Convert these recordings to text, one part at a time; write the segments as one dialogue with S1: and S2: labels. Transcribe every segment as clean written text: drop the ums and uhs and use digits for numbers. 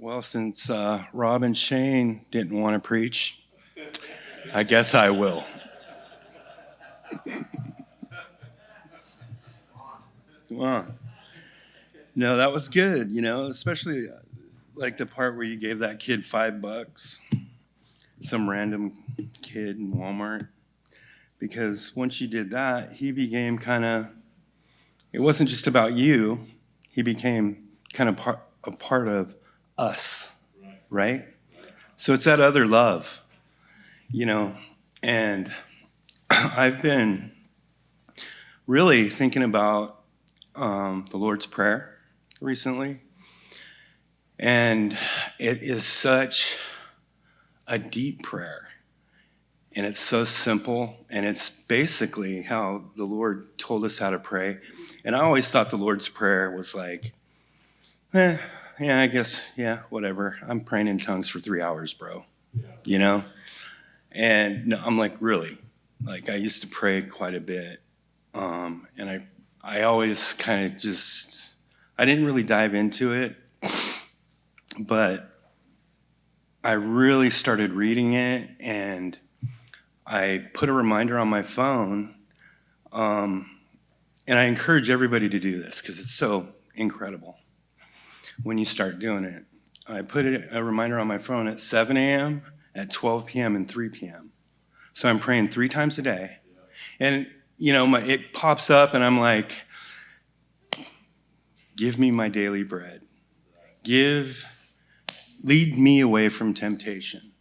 S1: Well, since Rob and Shane didn't want to preach, I guess I will. Come on. No, that was good, especially like the part where you gave that kid $5, some random kid in Walmart. Because once you did that, he became it wasn't just about you, he became kind of a part of us, right? So it's that other love, and I've been really thinking about the Lord's Prayer recently, and it is such a deep prayer, and it's so simple, and it's basically how the Lord told us how to pray. And I always thought the Lord's Prayer was like, yeah, I guess, yeah, whatever. I'm praying in tongues for 3 hours, bro. Yeah. And no, I'm like, really? Like, I used to pray quite a bit. And I always kind of I didn't really dive into it, but I really started reading it, and I put a reminder on my phone, and I encourage everybody to do this because it's so incredible when you start doing it. I put a reminder on my phone at 7 a.m., at 12 p.m., and 3 p.m. So I'm praying 3 times a day. And, it pops up, and I'm like, give me my daily bread. Lead me away from temptation.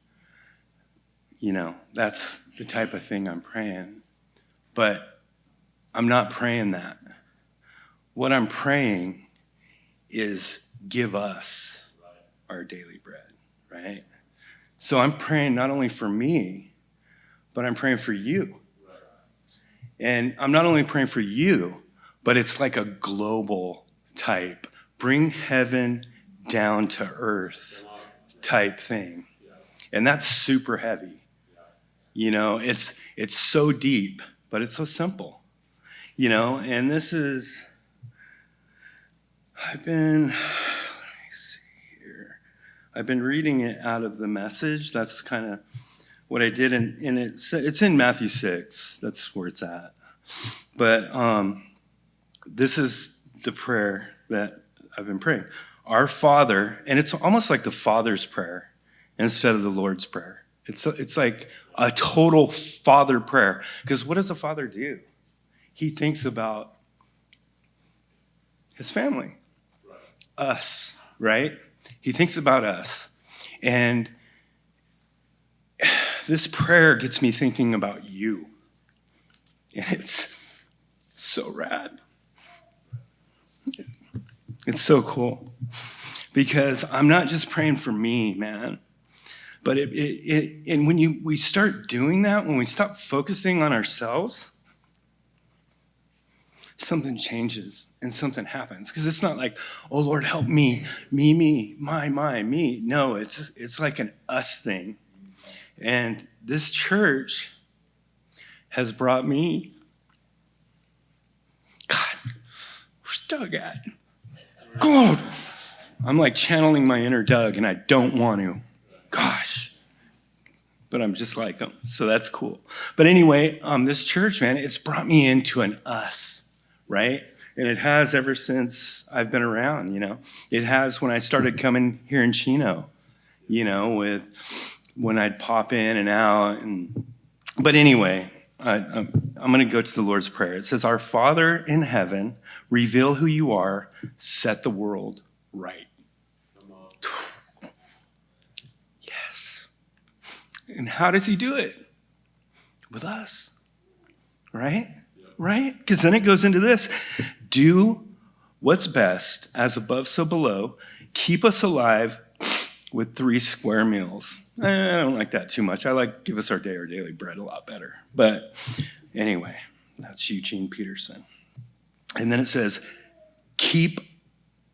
S1: That's the type of thing I'm praying. But I'm not praying that. What I'm praying is give us our daily bread, right? So I'm praying not only for me, but I'm praying for you. And I'm not only praying for you, but it's like a global type, bring heaven down to earth type thing. And that's super heavy. It's so deep, but it's so simple. And this is, let me see here. I've been reading it out of the Message. That's kind of what I did, and it's in Matthew 6. That's where it's at. But this is the prayer that I've been praying. Our Father, and it's almost like the Father's prayer instead of the Lord's Prayer. It's like a total Father prayer. Because what does a father do? He thinks about his family, us, right? He thinks about us. And this prayer gets me thinking about you. And it's so rad. It's so cool. Because I'm not just praying for me, man. But and when we start doing that, when we stop focusing on ourselves, something changes and something happens. Because it's not like, oh, Lord, help me, me. No, it's like an us thing. And this church has brought me, God, where's Doug at? God, I'm like channeling my inner Doug, and I don't want to. Gosh. But I'm just like him, so that's cool. But anyway, this church, man, it's brought me into an us, right? And it has ever since I've been around, It has when I started coming here in Chino, with when I'd pop in and out. But anyway, I'm going to go to the Lord's Prayer. It says, Our Father in heaven, reveal who you are, set the world right. Yes. And how does he do it? With us, right? Right? Because then it goes into this. Do what's best, as above, so below. Keep us alive with 3 square meals. I don't like that too much. I like give us our daily bread a lot better. But anyway, that's Eugene Peterson. And then it says, keep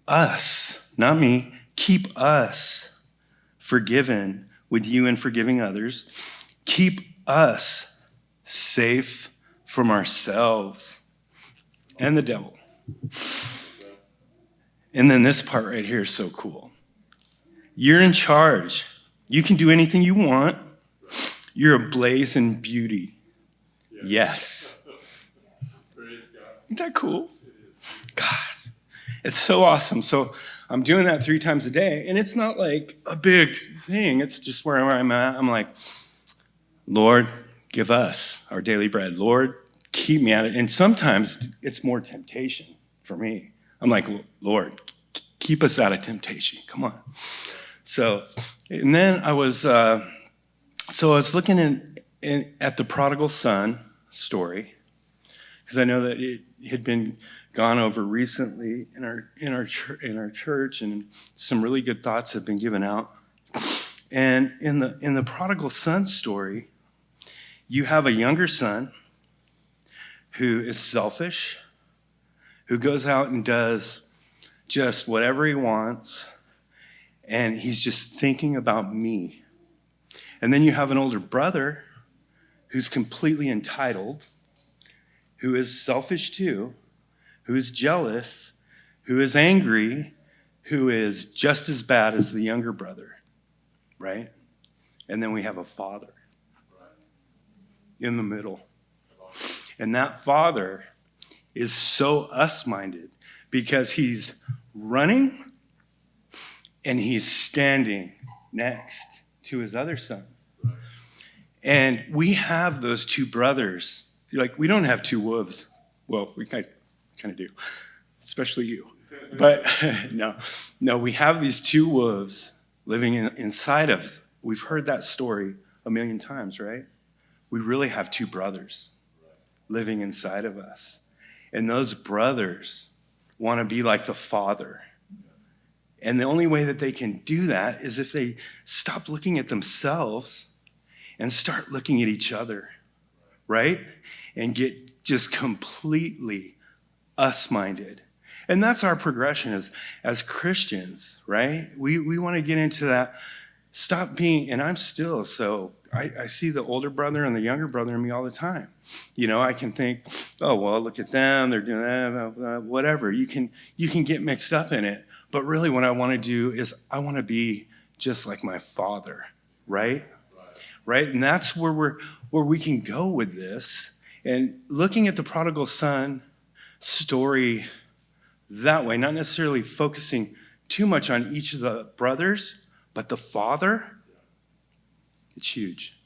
S1: us, not me, keep us forgiven with you and forgiving others. Keep us safe from ourselves and the devil. And then this part right here is so cool. You're in charge. You can do anything you want. You're ablaze in beauty. Yes. Isn't that cool? God, it's so awesome. So I'm doing that 3 times a day, and it's not like a big thing. It's just where I'm at. I'm like, Lord, give us our daily bread. Lord, keep me at it. And sometimes it's more temptation for me. I'm like, Lord, keep us out of temptation. Come on. So, and then I was looking at the prodigal son story, because I know that it had been gone over recently in our church, and some really good thoughts have been given out. And in the prodigal son story, you have a younger son who is selfish, who goes out and does just whatever he wants, and he's just thinking about me. And then you have an older brother who's completely entitled, who is selfish too, who is jealous, who is angry, who is just as bad as the younger brother, right? And then we have a father in the middle. And that father is so us-minded because he's running and he's standing next to his other son. And we have those two brothers. Like, we don't have two wolves. Well, we kind of do, especially you. But no, we have these two wolves living inside of us. We've heard that story a million times, right? We really have two brothers living inside of us. And those brothers want to be like the father. And the only way that they can do that is if they stop looking at themselves and start looking at each other, right? And get just completely us-minded. And that's our progression as Christians, right? We want to get into that. Stop being, and I'm still, so I see the older brother and the younger brother in me all the time. You know, I can think, oh, well, look at them, they're doing that, whatever. You can get mixed up in it. But really what I want to do is I want to be just like my father, right? Right? And that's where we can go with this. And looking at the prodigal son story that way, not necessarily focusing too much on each of the brothers, but the father, it's huge.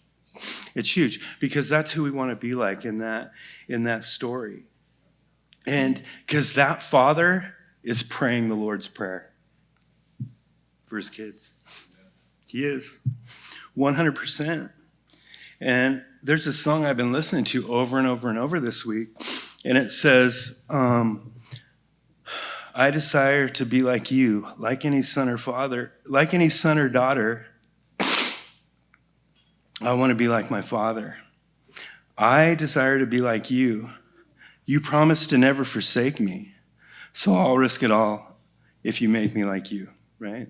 S1: It's huge because that's who we want to be like in that story. And because that father is praying the Lord's Prayer for his kids. He is 100%. And there's a song I've been listening to over and over and over this week, and it says, I desire to be like you, like any son or father, like any son or daughter. I want to be like my father. I desire to be like you. You promised to never forsake me, so I'll risk it all if you make me like you, right?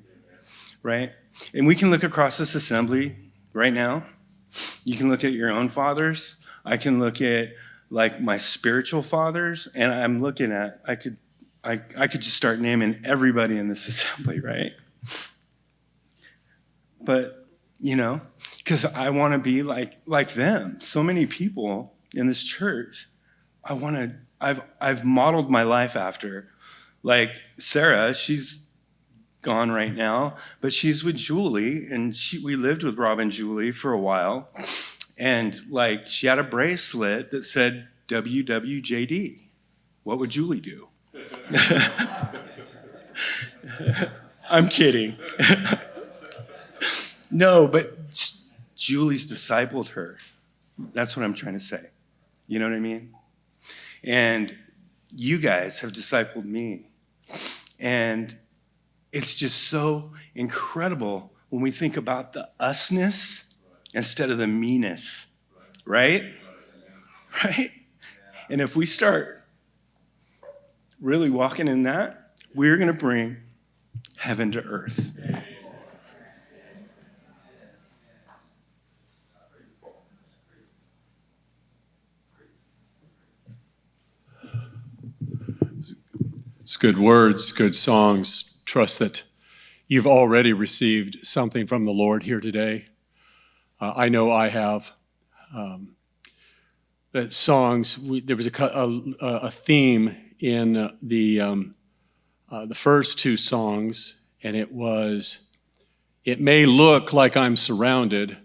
S1: Right? And we can look across this assembly right now. You can look at your own fathers. I can look at like my spiritual fathers, and I'm looking at, I could just start naming everybody in this assembly, right? But, you know, because I want to be like them. So many people in this church, I've modeled my life after. Like Sarah, she's gone right now, but she's with Julie, and we lived with Rob and Julie for a while. And like, she had a bracelet that said WWJD. What would Julie do? I'm kidding. No, but Julie's discipled her. That's what I'm trying to say. You know what I mean? And you guys have discipled me. And it's just so incredible when we think about the usness instead of the meanness, right? Right? And if we start really walking in that, we're going to bring heaven to earth.
S2: It's good words, good songs. Trust that you've already received something from the Lord here today. I know I have. That songs, there was a theme in the first two songs, and it was, "It may look like I'm surrounded,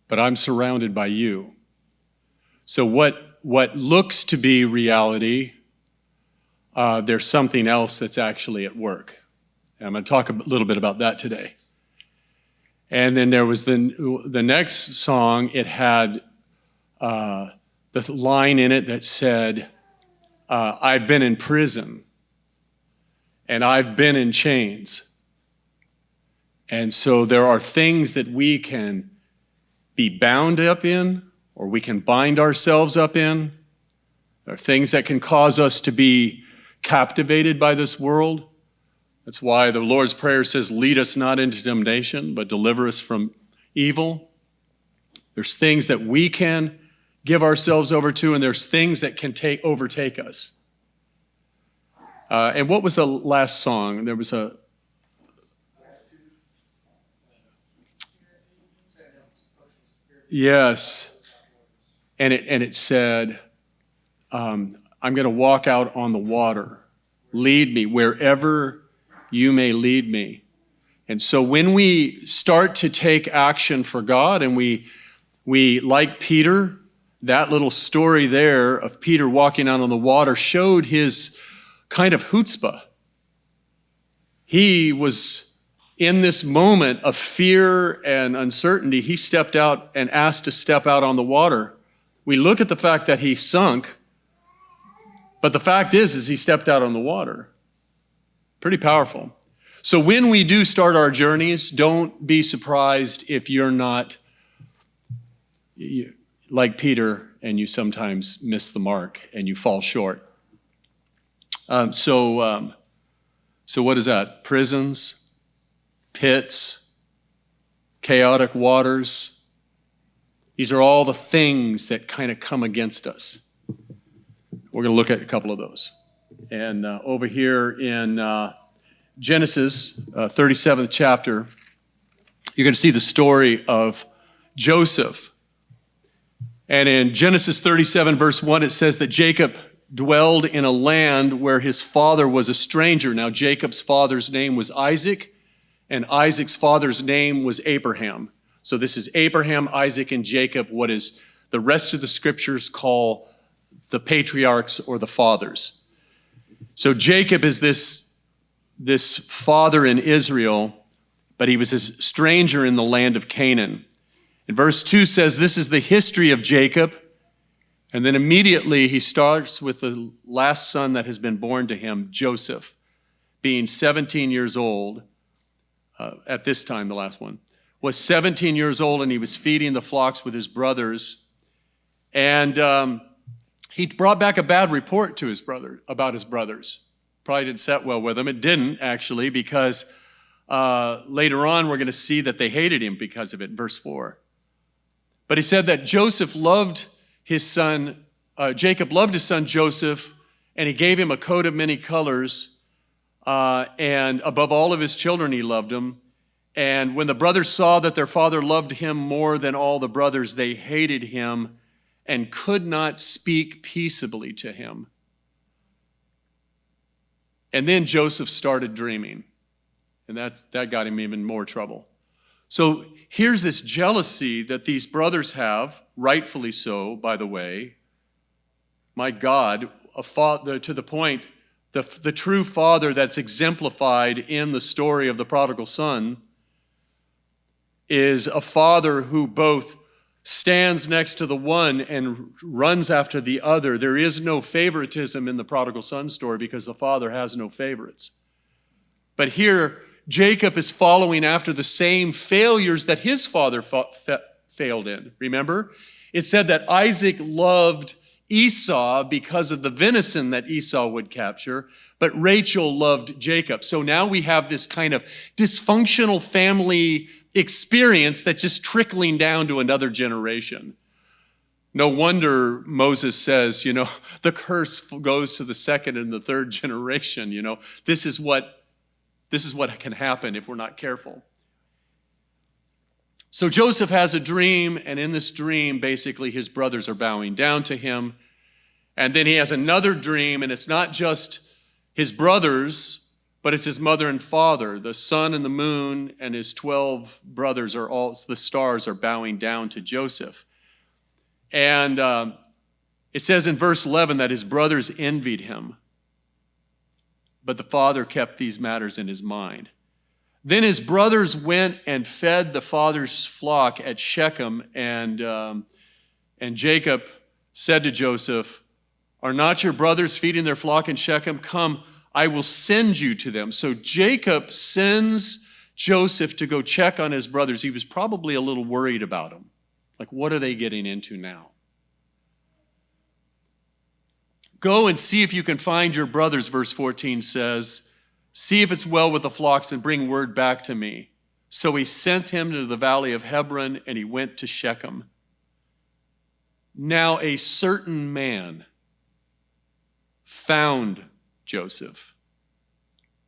S2: but I'm surrounded by you." So what looks to be reality, there's something else that's actually at work. And I'm going to talk a little bit about that today. And then there was the next song. It had the line in it that said, "I've been in prison and I've been in chains." And so there are things that we can be bound up in, or we can bind ourselves up in. There are things that can cause us to be captivated by this world. That's why the Lord's Prayer says, "Lead us not into temptation, but deliver us from evil." There's things that we can give ourselves over to, and there's things that can overtake us. And what was the last song? There was a... Yes. And it said, "I'm going to walk out on the water. Lead me wherever you may lead me." And so when we start to take action for God, and we like Peter, that little story there of Peter walking out on the water showed his kind of chutzpah. He was in this moment of fear and uncertainty. He stepped out and asked to step out on the water. We look at the fact that he sunk, but the fact is he stepped out on the water. Pretty powerful. So when we do start our journeys, don't be surprised if you're not like Peter and you sometimes miss the mark and you fall short. So what is that? Prisons, pits, chaotic waters. These are all the things that kind of come against us. We're going to look at a couple of those. And over here in Genesis 37th chapter, you're going to see the story of Joseph. And in Genesis 37 verse 1, it says that Jacob dwelled in a land where his father was a stranger. Now Jacob's father's name was Isaac, and Isaac's father's name was Abraham. So this is Abraham, Isaac, and Jacob, what is the rest of the scriptures call the patriarchs or the fathers. So Jacob is this father in Israel, but he was a stranger in the land of Canaan. And verse 2 says, this is the history of Jacob. And then immediately he starts with the last son that has been born to him, Joseph, being 17 years old. At this time, the last one was 17 years old, and he was feeding the flocks with his brothers. And he brought back a bad report to his brother about his brothers. Probably didn't set well with them. It didn't, actually, because later on we're going to see that they hated him because of it, verse 4. But he said that Jacob loved his son Joseph, and he gave him a coat of many colors, and above all of his children he loved him. And when the brothers saw that their father loved him more than all the brothers, they hated him and could not speak peaceably to him. And then Joseph started dreaming, and that got him even more trouble. So here's this jealousy that these brothers have, rightfully so, by the way. My God, a father to the point, the true father that's exemplified in the story of the prodigal son is a father who both stands next to the one and runs after the other. There is no favoritism in the prodigal son story because the father has no favorites. But here, Jacob is following after the same failures that his father failed in. Remember? It said that Isaac loved Esau because of the venison that Esau would capture, but Rachel loved Jacob. So now we have this kind of dysfunctional family experience that's just trickling down to another generation. No wonder Moses says, the curse goes to the second and the third generation. This is what This is what can happen if we're not careful. So Joseph has a dream, and in this dream, basically his brothers are bowing down to him. And then he has another dream, and it's not just his brothers, but it's his mother and father. The sun and the moon and his 12 brothers are all, the stars are bowing down to Joseph. And it says in verse 11 that his brothers envied him, but the father kept these matters in his mind. Then his brothers went and fed the father's flock at Shechem, and Jacob said to Joseph, "Are not your brothers feeding their flock in Shechem? Come, I will send you to them." So Jacob sends Joseph to go check on his brothers. He was probably a little worried about them. Like, what are they getting into now? Go and see if you can find your brothers, verse 14 says. See if it's well with the flocks and bring word back to me. So he sent him to the valley of Hebron, and he went to Shechem. Now a certain man found Joseph,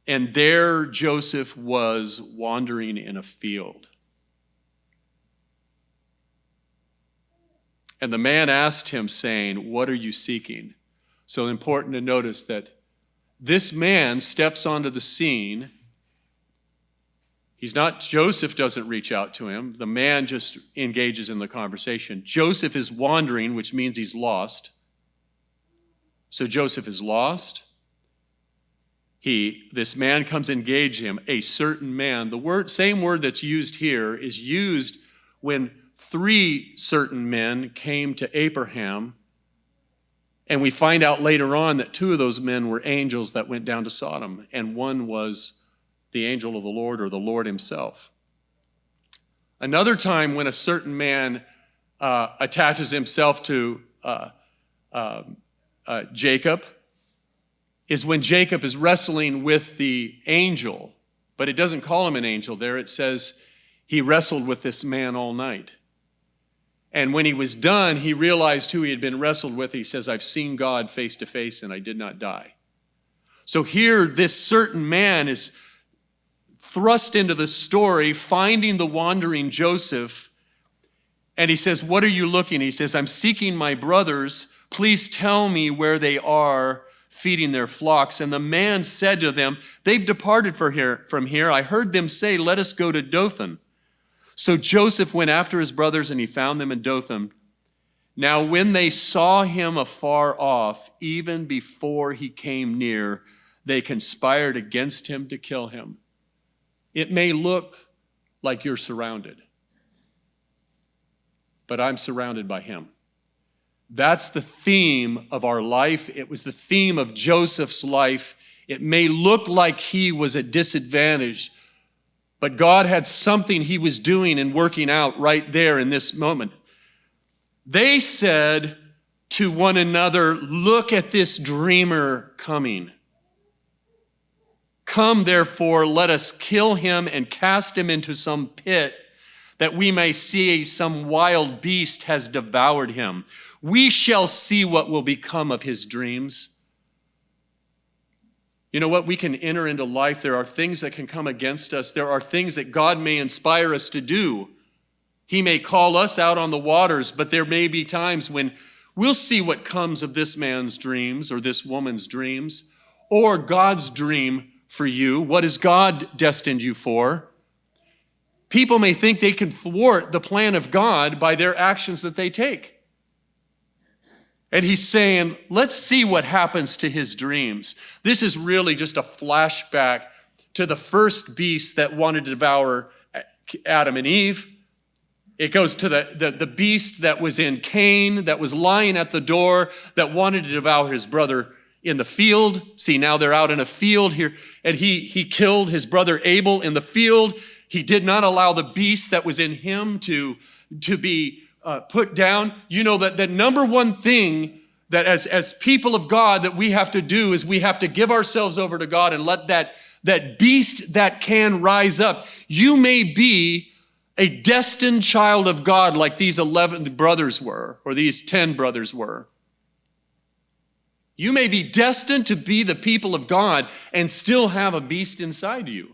S2: and there Joseph was wandering in a field. And the man asked him, saying, "What are you seeking?" So important to notice that this man steps onto the scene. Joseph doesn't reach out to him. The man just engages in the conversation. Joseph is wandering, which means he's lost. So Joseph is lost. This man comes engage him, a certain man. The same word that's used here is used when 3 certain men came to Abraham. And we find out later on that 2 of those men were angels that went down to Sodom, and one was the angel of the Lord, or the Lord himself. Another time when a certain man attaches himself to Jacob is when Jacob is wrestling with the angel, but it doesn't call him an angel there. It says he wrestled with this man all night. And when he was done, he realized who he had been wrestled with. He says, "I've seen God face to face, and I did not die." So here, this certain man is thrust into the story, finding the wandering Joseph. And he says, "What are you looking?" He says, "I'm seeking my brothers. Please tell me where they are feeding their flocks." And the man said to them, "They've departed from here. I heard them say, 'Let us go to Dothan.'" So Joseph went after his brothers, and he found them in Dothan. Now when they saw him afar off, even before he came near, they conspired against him to kill him. It may look like you're surrounded, but I'm surrounded by him. That's the theme of our life. It was the theme of Joseph's life. It may look like he was at disadvantage, but God had something he was doing and working out right there in this moment. They said to one another, "Look at this dreamer coming. Come, therefore, let us kill him and cast him into some pit, that we may see some wild beast has devoured him. We shall see what will become of his dreams." You know what? We can enter into life. There are things that can come against us. There are things that God may inspire us to do. He may call us out on the waters, but there may be times when we'll see what comes of this man's dreams or this woman's dreams, or God's dream for you. What has God destined you for? People may think they can thwart the plan of God by their actions that they take. And he's saying, let's see what happens to his dreams. This is really just a flashback to the first beast that wanted to devour Adam and Eve. It goes to the beast that was in Cain, that was lying at the door, that wanted to devour his brother in the field. See, now they're out in a field here, and he killed his brother Abel in the field. He did not allow the beast that was in him to be put down. You know that the number one thing that as people of God that we have to do is we have to give ourselves over to God and let that beast that can rise up. You may be a destined child of God like these 11 brothers were, or these 10 brothers were. You may be destined to be the people of God and still have a beast inside you.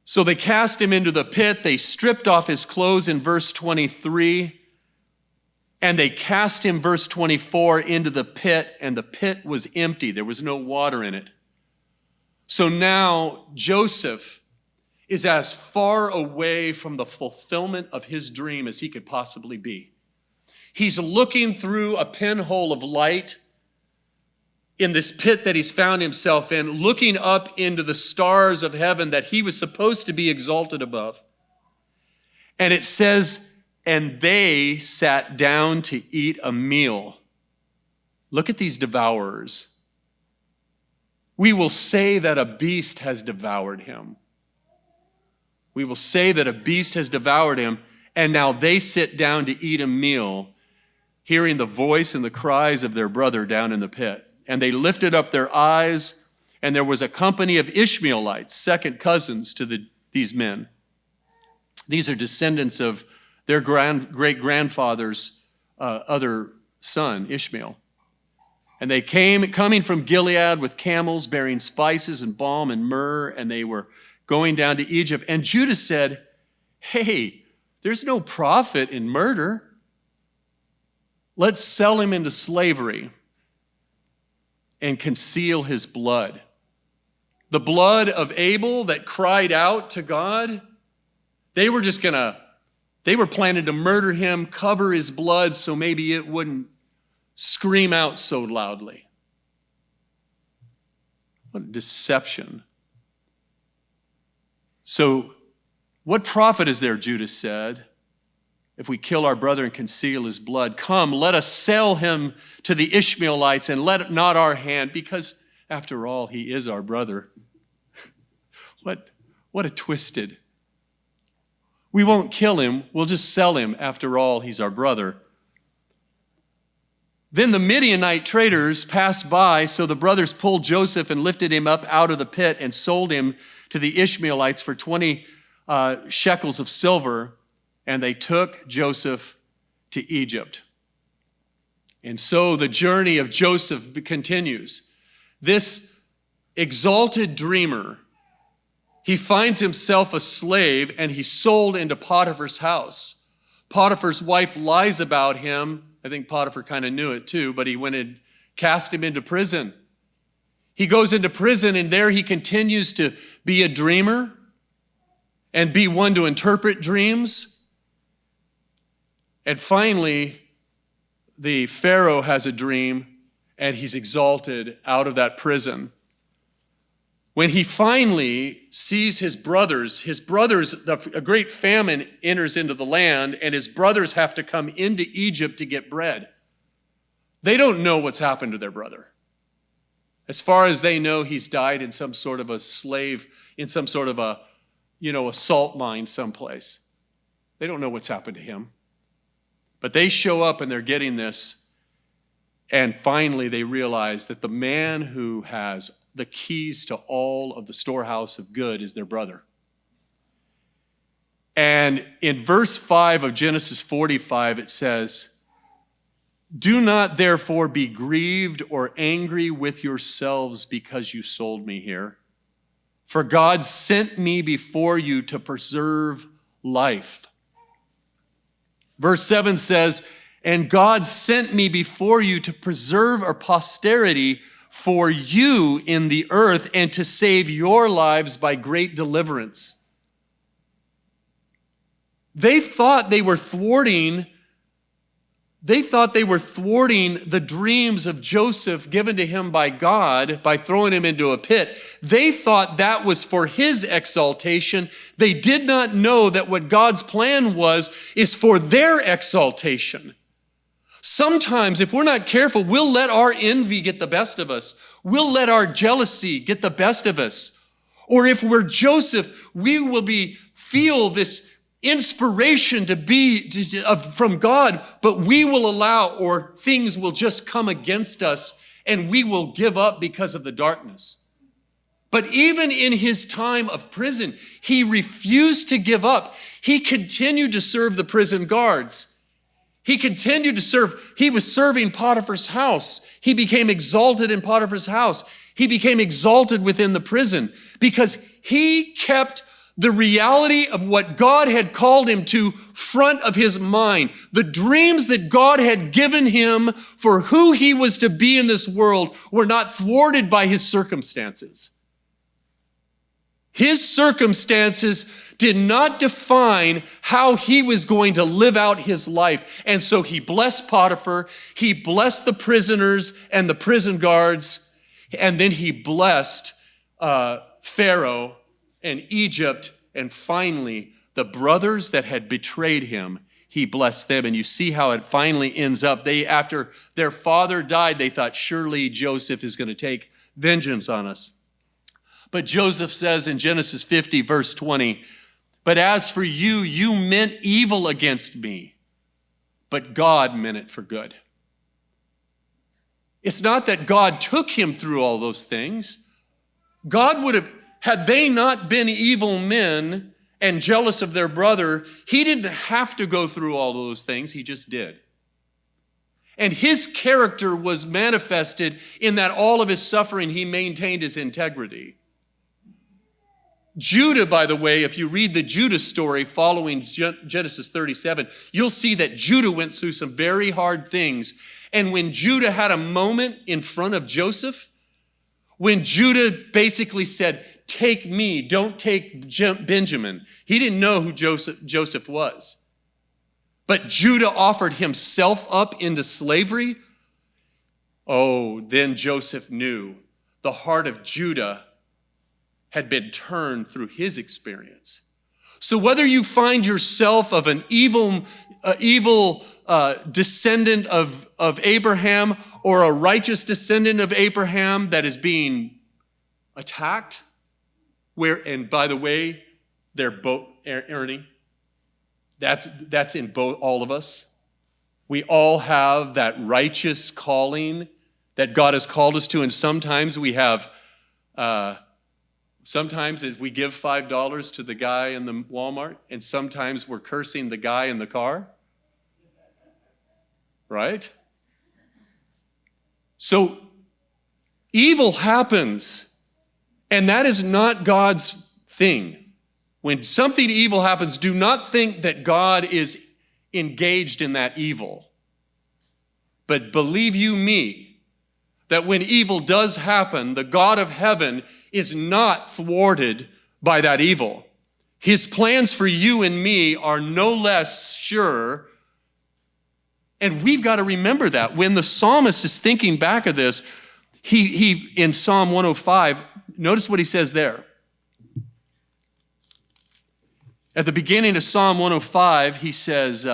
S2: So they cast him into the pit. They stripped off his clothes in verse 23. And they cast him, verse 24, into the pit. And the pit was empty. There was no water in it. So now Joseph is as far away from the fulfillment of his dream as he could possibly be. He's looking through a pinhole of light in this pit that he's found himself in, looking up into the stars of heaven that he was supposed to be exalted above. And it says, and they sat down to eat a meal. Look at these devourers. We will say that a beast has devoured him. We will say that a beast has devoured him, and now they sit down to eat a meal, hearing the voice and the cries of their brother down in the pit. And they lifted up their eyes, and there was a company of Ishmaelites, second cousins to these men. These are descendants of their great-grandfather's other son, Ishmael. And they coming from Gilead with camels, bearing spices and balm and myrrh, and they were going down to Egypt. And Judah said, hey, there's no profit in murder. Let's sell him into slavery and conceal his blood. The blood of Abel that cried out to God, they were planning to murder him, cover his blood so maybe it wouldn't scream out so loudly. What a deception. So, what profit is there, Judah said, if we kill our brother and conceal his blood? Come, let us sell him to the Ishmaelites and let not our hand, because after all, he is our brother. What a twisted. We won't kill him, we'll just sell him. After all, he's our brother. Then the Midianite traders passed by, so the brothers pulled Joseph and lifted him up out of the pit and sold him to the Ishmaelites for 20 shekels of silver, and they took Joseph to Egypt. And so the journey of Joseph continues. This exalted dreamer, he finds himself a slave, and he's sold into Potiphar's house. Potiphar's wife lies about him. I think Potiphar kind of knew it too, but he went and cast him into prison. He goes into prison, and there he continues to be a dreamer and be one to interpret dreams. And finally, the Pharaoh has a dream, and he's exalted out of that prison. When he finally sees his brothers, a great famine enters into the land, and his brothers have to come into Egypt to get bread. They don't know what's happened to their brother. As far as they know, he's died in some sort of a slave, in some sort of a salt mine someplace. They don't know what's happened to him. But they show up and they're getting this. And finally they realize that the man who has the keys to all of the storehouse of good is their brother. And in verse 5 of Genesis 45, it says, "Do not therefore be grieved or angry with yourselves because you sold me here. For God sent me before you to preserve life." Verse 7 says, "And God sent me before you to preserve a posterity for you in the earth and to save your lives by great deliverance." They thought they were thwarting the dreams of Joseph given to him by God by throwing him into a pit. They thought that was for his exaltation. They did not know that what God's plan is for their exaltation. Sometimes, if we're not careful, we'll let our envy get the best of us. We'll let our jealousy get the best of us. Or if we're Joseph, we will feel this inspiration from God, but we will allow, or things will just come against us and we will give up because of the darkness. But even in his time of prison, he refused to give up. He continued to serve the prison guards. He continued to serve. He was serving Potiphar's house. He became exalted in Potiphar's house. He became exalted within the prison because he kept the reality of what God had called him to front of his mind. The dreams that God had given him for who he was to be in this world were not thwarted by his circumstances. His circumstances did not define how he was going to live out his life. And so he blessed Potiphar, he blessed the prisoners and the prison guards, and then he blessed Pharaoh and Egypt, and finally the brothers that had betrayed him, he blessed them. And you see how it finally ends up. After their father died, they thought, surely Joseph is going to take vengeance on us. But Joseph says in Genesis 50, verse 20, but as for you, you meant evil against me, but God meant it for good. It's not that God took him through all those things. God would have, had they not been evil men and jealous of their brother, he didn't have to go through all those things, he just did. And his character was manifested in that all of his suffering, he maintained his integrity. Judah, by the way, if you read the Judah story following Genesis 37, you'll see that Judah went through some very hard things. And when Judah had a moment in front of Joseph, when Judah basically said, take me, don't take Benjamin, he didn't know who Joseph was. But Judah offered himself up into slavery. Oh, then Joseph knew the heart of Judah had been turned through his experience. So whether you find yourself of an evil descendant of Abraham or a righteous descendant of Abraham that is being attacked, and by the way, they're both, Ernie, that's in both all of us. We all have that righteous calling that God has called us to, and sometimes we have sometimes we give $5 to the guy in the Walmart, and sometimes we're cursing the guy in the car. Right? So evil happens, and that is not God's thing. When something evil happens, do not think that God is engaged in that evil. But believe you me, that when evil does happen, the God of heaven is not thwarted by that evil. His plans for you and me are no less sure. And we've got to remember that. When the psalmist is thinking back of this, he in Psalm 105, notice what he says there. At the beginning of Psalm 105, he says,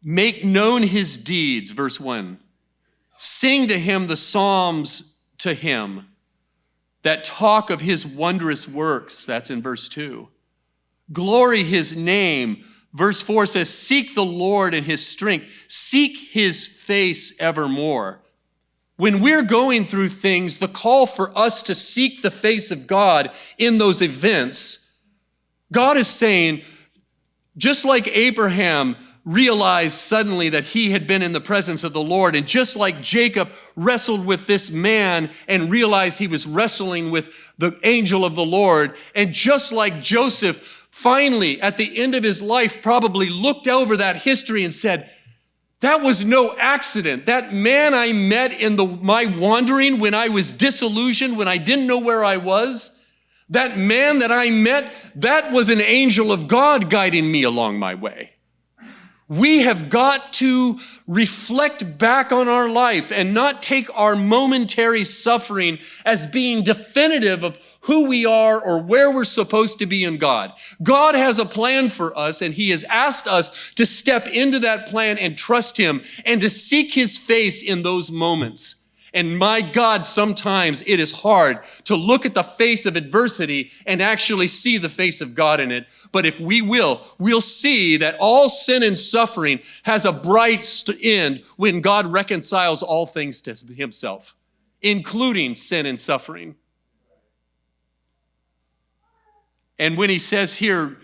S2: make known his deeds, verse 1. Sing to him the psalms to him that talk of his wondrous works. That's in verse 2. Glory his name. Verse 4 says, seek the Lord in his strength. Seek his face evermore. When we're going through things, the call for us to seek the face of God in those events, God is saying, just like Abraham realized suddenly that he had been in the presence of the Lord, and just like Jacob wrestled with this man and realized he was wrestling with the angel of the Lord, and just like Joseph finally at the end of his life probably looked over that history and said, that was no accident. That man I met in my wandering when I was disillusioned, when I didn't know where I was, that man that I met, that was an angel of God guiding me along my way. We have got to reflect back on our life and not take our momentary suffering as being definitive of who we are or where we're supposed to be in God. God has a plan for us, and he has asked us to step into that plan and trust him and to seek his face in those moments. And my God, sometimes it is hard to look at the face of adversity and actually see the face of God in it. But if we'll see that all sin and suffering has a bright end when God reconciles all things to himself, including sin and suffering. And when he says here,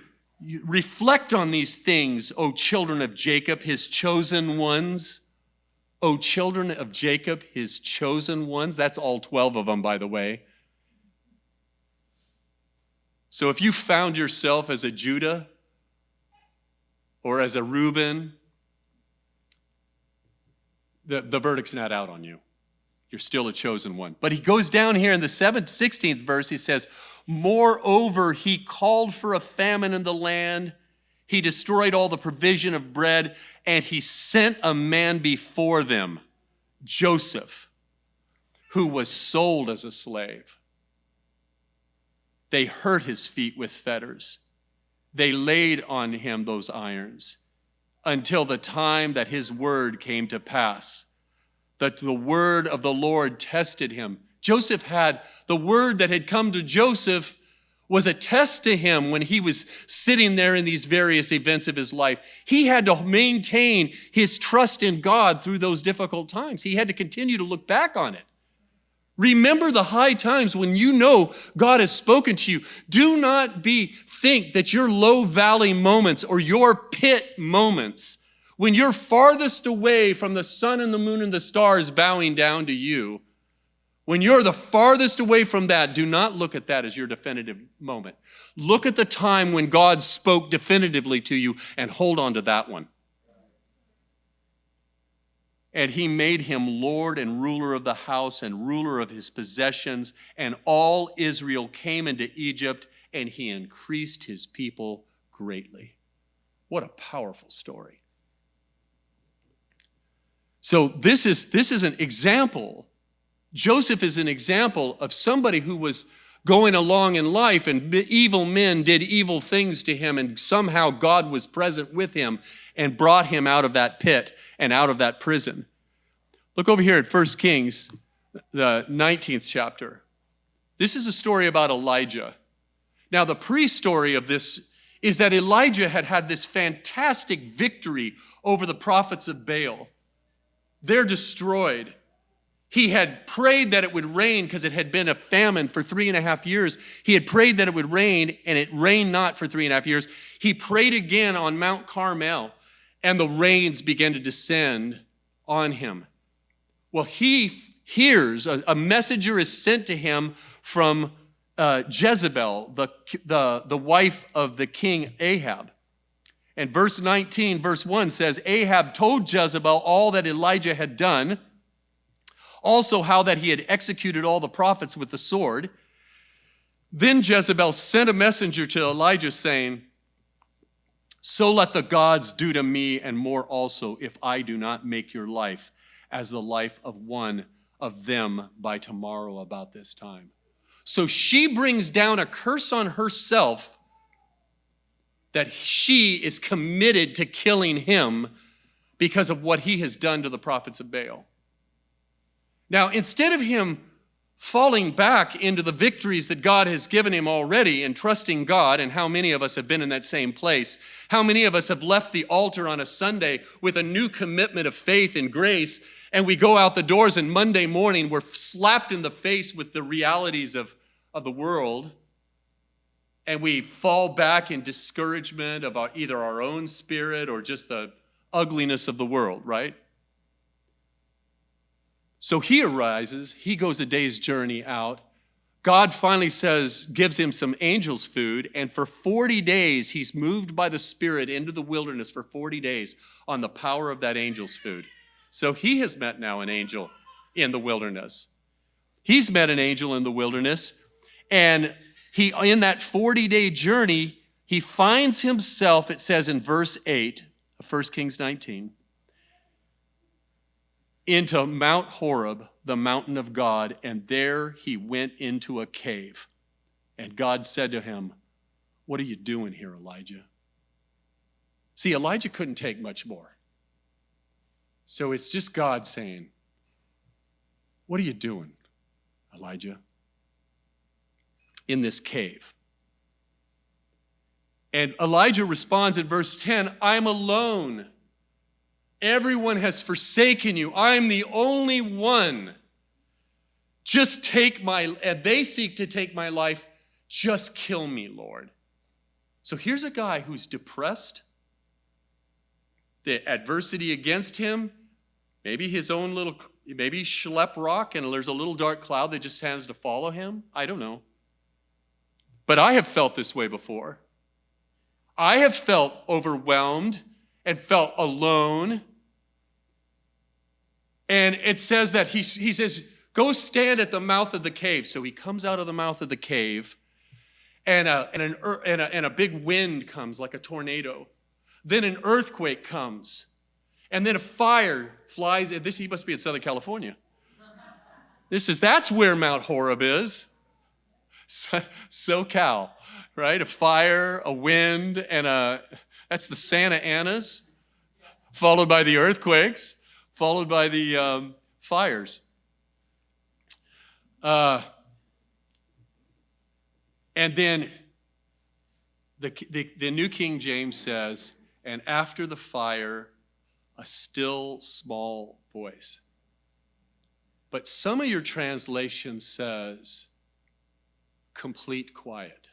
S2: Reflect on these things, O children of Jacob, his chosen ones. O children of Jacob, his chosen ones. That's all 12 of them, by the way. So if you found yourself as a Judah or as a Reuben, the verdict's not out on you. You're still a chosen one. But he goes down here in the 16th verse, he says, moreover, he called for a famine in the land. He destroyed all the provision of bread, and he sent a man before them, Joseph, who was sold as a slave. They hurt his feet with fetters. They laid on him those irons until the time that his word came to pass, that the word of the Lord tested him. Joseph had the word that had come to Joseph was a test to him when he was sitting there in these various events of his life. He had to maintain his trust in God through those difficult times. He had to continue to look back on it. Remember the high times when you know God has spoken to you. Do not think that your low valley moments or your pit moments, when you're farthest away from the sun and the moon and the stars bowing down to you, when you're the farthest away from that, do not look at that as your definitive moment. Look at the time when God spoke definitively to you and hold on to that one. And he made him Lord and ruler of the house and ruler of his possessions. And all Israel came into Egypt, and he increased his people greatly. What a powerful story. So this is an example. Joseph is an example of somebody who was going along in life, and evil men did evil things to him, and somehow God was present with him and brought him out of that pit and out of that prison. Look over here at 1 Kings, the 19th chapter. This is a story about Elijah. Now, the pre-story of this is that Elijah had this fantastic victory over the prophets of Baal. They're destroyed. He had prayed that it would rain because it had been a famine for 3.5 years. He had prayed that it would rain, and it rained not for 3.5 years. He prayed again on Mount Carmel, and the rains began to descend on him. Well, he hears, a messenger is sent to him from Jezebel, the wife of the king Ahab. And verse 19, verse 1 says, Ahab told Jezebel all that Elijah had done, also how that he had executed all the prophets with the sword. Then Jezebel sent a messenger to Elijah saying, so let the gods do to me and more also, if I do not make your life as the life of one of them by tomorrow about this time. So she brings down a curse on herself that she is committed to killing him because of what he has done to the prophets of Baal. Now, instead of him falling back into the victories that God has given him already and trusting God, and how many of us have been in that same place, how many of us have left the altar on a Sunday with a new commitment of faith and grace, and we go out the doors and Monday morning we're slapped in the face with the realities of the world, and we fall back in discouragement about either our own spirit or just the ugliness of the world, right? So he arises, he goes a day's journey out. God finally gives him some angel's food, and for 40 days, he's moved by the Spirit into the wilderness for 40 days on the power of that angel's food. So he has met now an angel in the wilderness. He's met an angel in the wilderness, and in that 40-day journey, he finds himself, it says in verse 8 of 1 Kings 19, into Mount Horeb, the mountain of God, and there he went into a cave. And God said to him, what are you doing here, Elijah? See, Elijah couldn't take much more. So it's just God saying, what are you doing, Elijah, in this cave? And Elijah responds in verse 10, I'm alone. Everyone has forsaken you. I'm the only one. And they seek to take my life. Just kill me, Lord. So here's a guy who's depressed, the adversity against him, maybe his own little, maybe schlep rock and there's a little dark cloud that just has to follow him. I don't know. But I have felt this way before. I have felt overwhelmed and felt alone. And it says that he says, go stand at the mouth of the cave. So he comes out of the mouth of the cave, and a big wind comes like a tornado. Then an earthquake comes. And then a fire flies. He must be in Southern California. That's where Mount Horeb is. SoCal, right? A fire, a wind, and that's the Santa Anas, followed by the earthquakes, followed by the fires. And then the New King James says, and after the fire, a still small voice. But some of your translation says, complete quiet,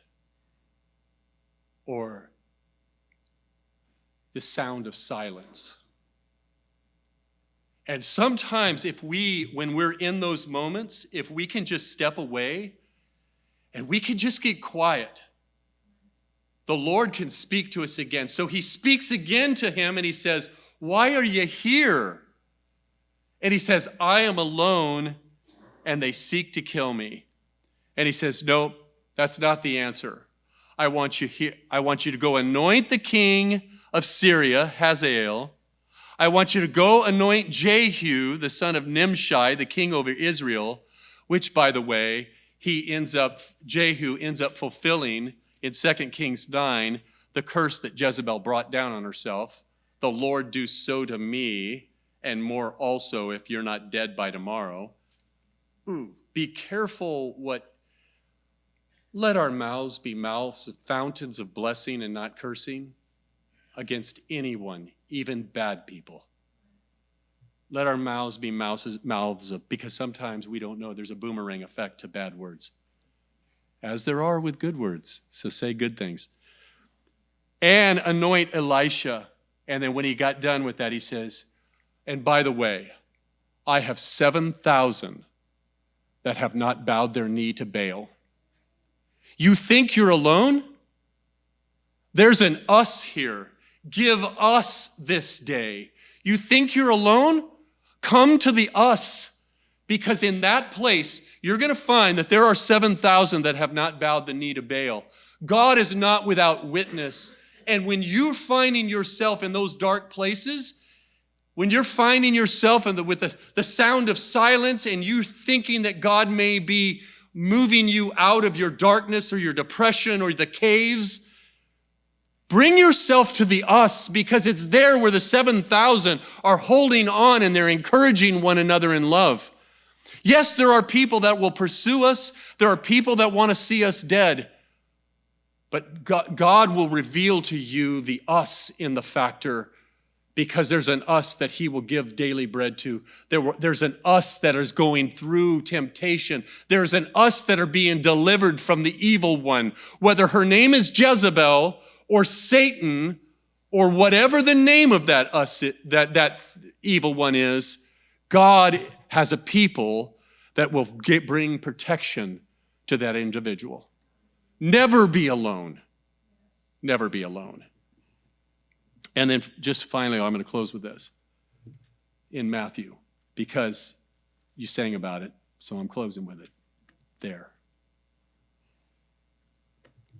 S2: or the sound of silence. And sometimes when we're in those moments, if we can just step away and we can just get quiet, the Lord can speak to us again. So he speaks again to him and he says, why are you here? And he says, I am alone and they seek to kill me. And he says, nope, that's not the answer. I want you to go anoint the king of Syria, Hazael. I want you to go anoint Jehu, the son of Nimshi, the king over Israel, which, by the way, Jehu ends up fulfilling in 2 Kings 9, the curse that Jezebel brought down on herself. The Lord do so to me, and more also if you're not dead by tomorrow. Be careful let our mouths be mouths of fountains of blessing and not cursing against anyone, even bad people. Let our mouths be mouths of, because sometimes we don't know, there's a boomerang effect to bad words, as there are with good words. So say good things. And anoint Elisha. And then when he got done with that, he says, and by the way, I have 7,000 that have not bowed their knee to Baal. You think you're alone? There's an us here. Give us this day. You think you're alone? Come to the us, because in that place, you're going to find that there are 7,000 that have not bowed the knee to Baal. God is not without witness. And when you're finding yourself in those dark places, when you're finding yourself with the sound of silence and you thinking that God may be moving you out of your darkness or your depression or the caves, bring yourself to the us, because it's there where the 7,000 are holding on and they're encouraging one another in love. Yes, there are people that will pursue us. There are people that want to see us dead. But God will reveal to you the us in the factor, because there's an us that he will give daily bread to. There's an us that is going through temptation. There's an us that are being delivered from the evil one. Whether her name is Jezebel or Satan or whatever the name of that us, that evil one is, God has a people that will bring protection to that individual. Never be alone. Never be alone. And then just finally, I'm going to close with this. In Matthew, because you sang about it, so I'm closing with it. There.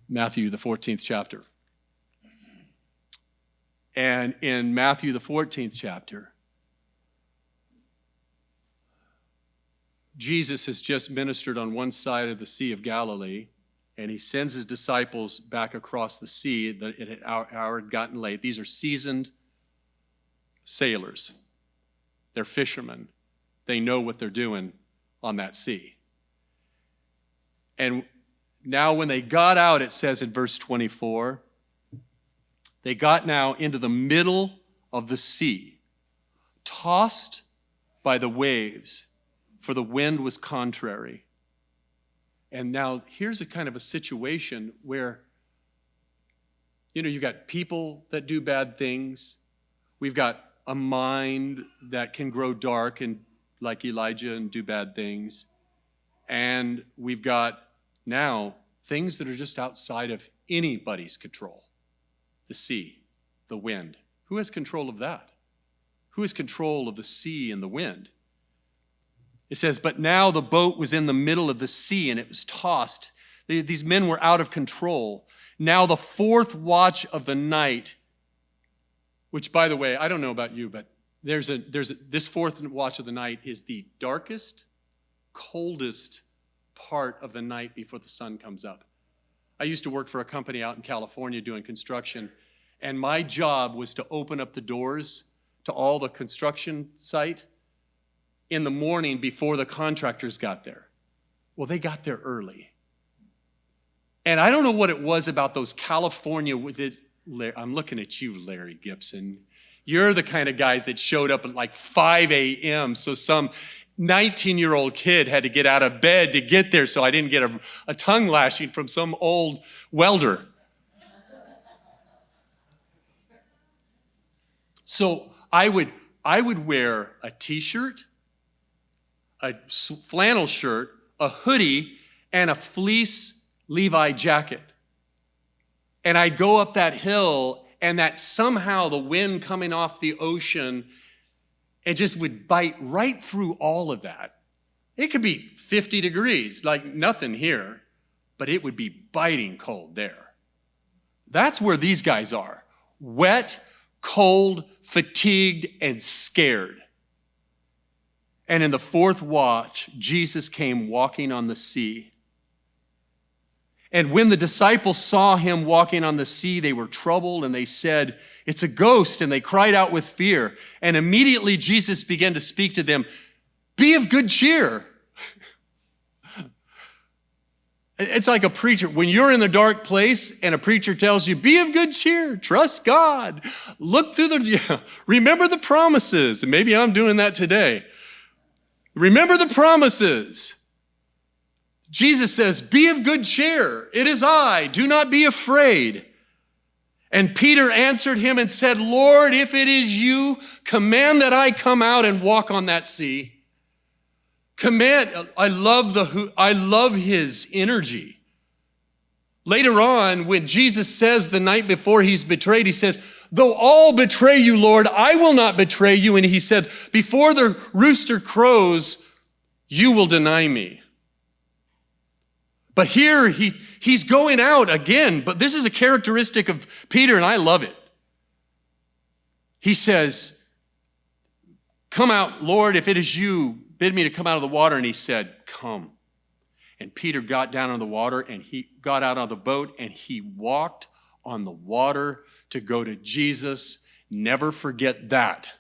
S2: Matthew, the 14th chapter. And in Matthew, the 14th chapter, Jesus has just ministered on one side of the Sea of Galilee, and he sends his disciples back across the sea. The hour had gotten late. These are seasoned sailors. They're fishermen. They know what they're doing on that sea. And now when they got out, it says in verse 24, they got now into the middle of the sea, tossed by the waves, for the wind was contrary. And now here's a kind of a situation where You've got people that do bad things. We've got a mind that can grow dark and like Elijah and do bad things. And we've got now things that are just outside of anybody's control. The sea, the wind. Who has control of that? Who has control of the sea and the wind? It says, but now the boat was in the middle of the sea and it was tossed. These men were out of control. Now the fourth watch of the night, which, by the way, I don't know about you, but this fourth watch of the night is the darkest, coldest part of the night before the sun comes up. I used to work for a company out in California doing construction, and my job was to open up the doors to all the construction site in the morning before the contractors got there. Well, they got there early. And I don't know what it was about those California, I'm looking at you, Larry Gibson. You're the kind of guys that showed up at like 5 a.m. So some 19-year-old kid had to get out of bed to get there so I didn't get a tongue lashing from some old welder. So I would wear a t-shirt, a flannel shirt, a hoodie, and a fleece Levi jacket. And I'd go up that hill, and that somehow the wind coming off the ocean, it just would bite right through all of that. It could be 50 degrees, like nothing here, but it would be biting cold there. That's where these guys are. Wet, cold, fatigued, and scared. And in the fourth watch, Jesus came walking on the sea. And when the disciples saw him walking on the sea, they were troubled, and they said, "It's a ghost," and they cried out with fear. And immediately Jesus began to speak to them, "Be of good cheer." It's like a preacher. When you're in the dark place and a preacher tells you, "Be of good cheer, trust God, look through remember the promises." And maybe I'm doing that today. Remember the promises. Jesus says, "Be of good cheer. It is I. Do not be afraid." And Peter answered him and said, "Lord, if it is you, command that I come out and walk on that sea." Command. I love his energy. Later on, when Jesus says the night before he's betrayed, he says, "Though all betray you, Lord, I will not betray you." And he said, "Before the rooster crows, you will deny me." But here he's going out again, but this is a characteristic of Peter, and I love it. He says, "Come out, Lord, if it is you, bid me to come out of the water." And he said, "Come." And Peter got down on the water, and he got out of the boat, and he walked on the water to go to Jesus. Never forget that.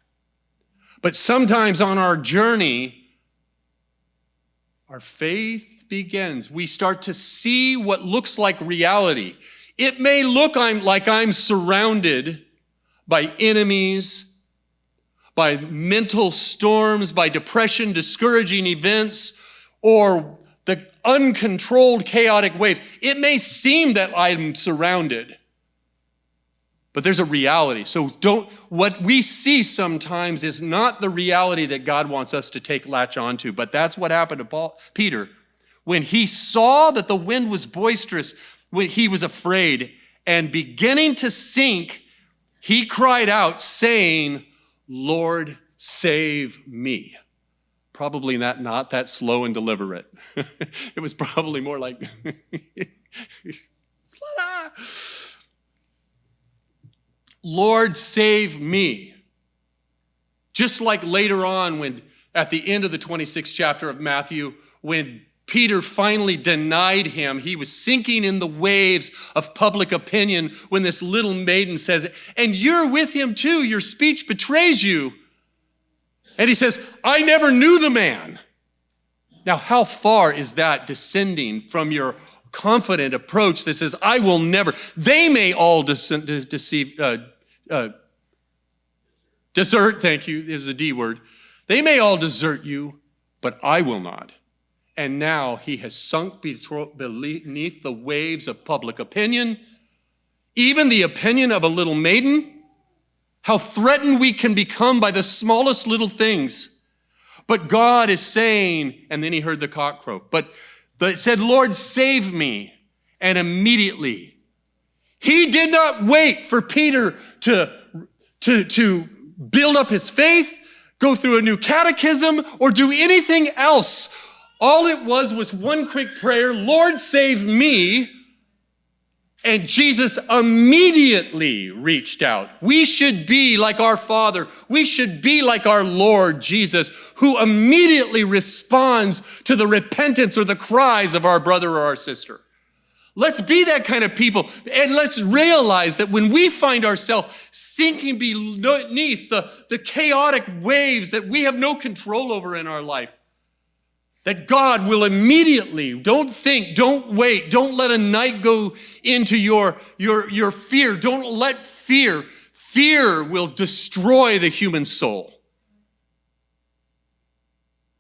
S2: But sometimes on our journey, our faith begins. We start to see what looks like reality. It may look like I'm surrounded by enemies, by mental storms, by depression, discouraging events, or the uncontrolled chaotic waves. It may seem that I'm surrounded, but there's a reality. So what we see sometimes is not the reality that God wants us to latch onto, but that's what happened to Peter. When he saw that the wind was boisterous, when he was afraid, and beginning to sink, he cried out, saying, "Lord, save me." Probably not that slow and deliberate. It was probably more like, "Lord, save me." Just like later on, when at the end of the 26th chapter of Matthew, when Peter finally denied him, he was sinking in the waves of public opinion when this little maiden says, "And you're with him too, your speech betrays you." And he says, "I never knew the man." Now, how far is that descending from your confident approach that says, "I will never"? They may all desert, thank you, there's a D word. They may all desert you, but I will not. And now he has sunk beneath the waves of public opinion. even the opinion of a little maiden, how threatened we can become by the smallest little things. But God is saying, and then he heard the cock crow, but it said, Lord, save me. And immediately, he did not wait for Peter to build up his faith, go through a new catechism, or do anything else. All it was one quick prayer, Lord, save me. And Jesus immediately reached out. We should be like our Father. We should be like our Lord Jesus, who immediately responds to the repentance or the cries of our brother or our sister. Let's be that kind of people. And let's realize that when we find ourselves sinking beneath the chaotic waves that we have no control over in our life, that God will immediately, don't think, don't wait, don't let a night go into your fear. Don't let fear will destroy the human soul.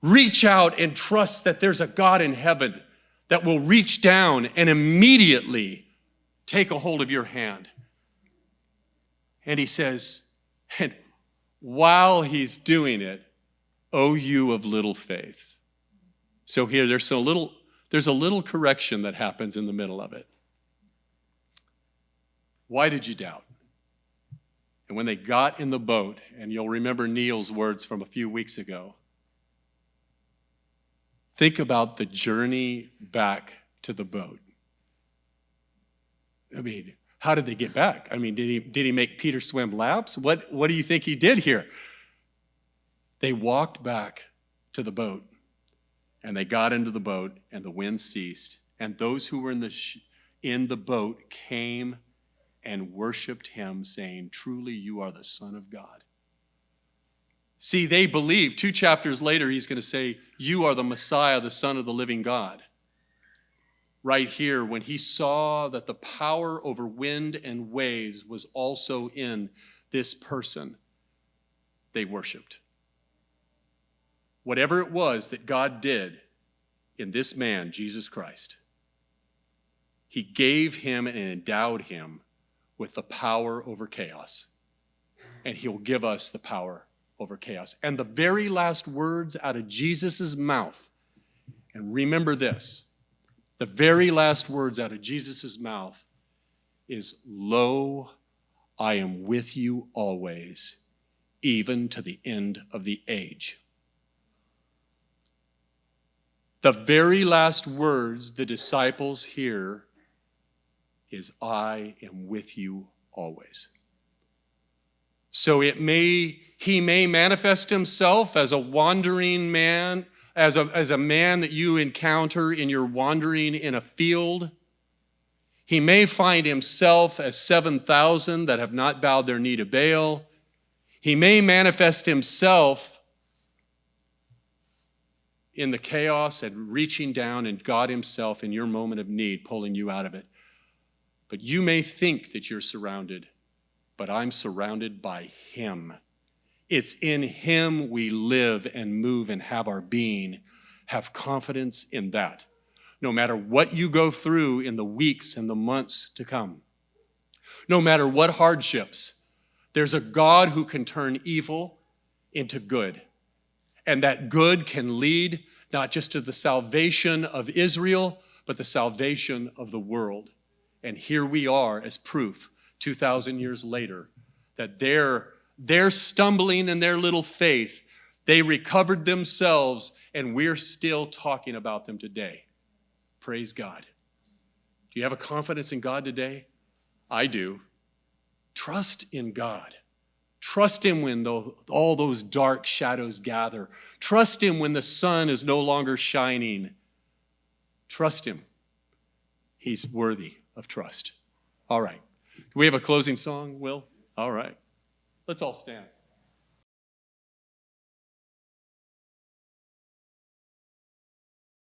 S2: Reach out and trust that there's a God in heaven that will reach down and immediately take a hold of your hand. And he says, and while he's doing it, O you of little faith. So here, there's a little correction that happens in the middle of it. Why did you doubt? And when they got in the boat, and you'll remember Neil's words from a few weeks ago, think about the journey back to the boat. I mean, how did they get back? I mean, did he make Peter swim laps? What do you think he did here? They walked back to the boat. And they got into the boat, and the wind ceased. And those who were in the boat came and worshiped him, saying, truly, you are the Son of God. See, they believe. 2 chapters later, he's going to say, you are the Messiah, the Son of the living God. Right here, when he saw that the power over wind and waves was also in this person, they worshiped. Whatever it was that God did in this man, Jesus Christ, he gave him and endowed him with the power over chaos. And he'll give us the power over chaos. And the very last words out of Jesus' mouth, and remember this, the very last words out of Jesus' mouth is, lo, I am with you always, even to the end of the age. The very last words the disciples hear is, I am with you always. So he may manifest himself as a wandering man, as a man that you encounter in your wandering in a field. He may find himself as 7,000 that have not bowed their knee to Baal. He may manifest himself in the chaos and reaching down and God himself in your moment of need, pulling you out of it. But you may think that you're surrounded, but I'm surrounded by him. It's in him we live and move and have our being. Have confidence in that. No matter what you go through in the weeks and the months to come, no matter what hardships, there's a God who can turn evil into good. And that good can lead not just to the salvation of Israel, but the salvation of the world. And here we are as proof, 2,000 years later, that their stumbling in their little faith, they recovered themselves, and we're still talking about them today. Praise God. Do you have a confidence in God today? I do. Trust in God. Trust him when all those dark shadows gather. Trust him when the sun is no longer shining. Trust him. He's worthy of trust. All right. Do we have a closing song, Will? All right. Let's all stand.